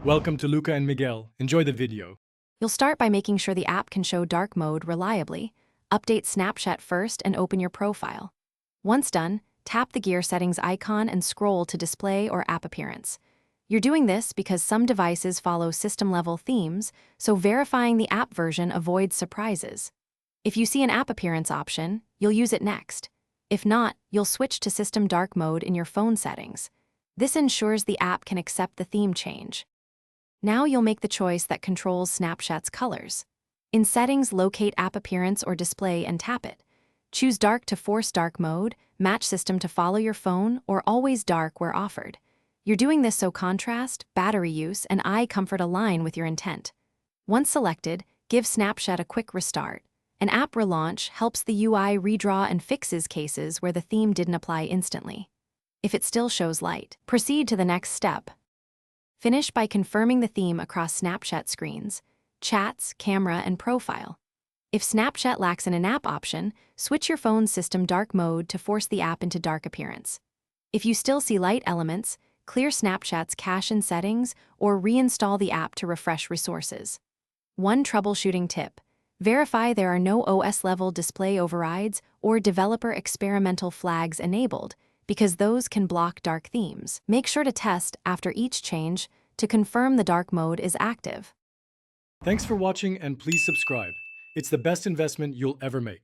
Welcome to Luca and Miguel. Enjoy the video. You'll start by making sure the app can show dark mode reliably. Update Snapchat first and open your profile. Once done, tap the gear settings icon and scroll to display or app appearance. You're doing this because some devices follow system-level themes, so verifying the app version avoids surprises. If you see an app appearance option, you'll use it next. If not, you'll switch to system dark mode in your phone settings. This ensures the app can accept the theme change. Now you'll make the choice that controls Snapchat's colors. In Settings, locate App Appearance or Display and tap it. Choose Dark to force dark mode, Match System to follow your phone, or Always Dark where offered. You're doing this so contrast, battery use, and eye comfort align with your intent. Once selected, give Snapchat a quick restart. An app relaunch helps the UI redraw and fixes cases where the theme didn't apply instantly. If it still shows light, proceed to the next step. Finish by confirming the theme across Snapchat screens, chats, camera, and profile. If Snapchat lacks an in-app option, switch your phone's system dark mode to force the app into dark appearance. If you still see light elements, clear Snapchat's cache in settings or reinstall the app to refresh resources. One troubleshooting tip: verify there are no OS-level display overrides or developer experimental flags enabled, because those can block dark themes. Make sure to test after each change to confirm the dark mode is active. Thanks for watching and please subscribe. It's the best investment you'll ever make.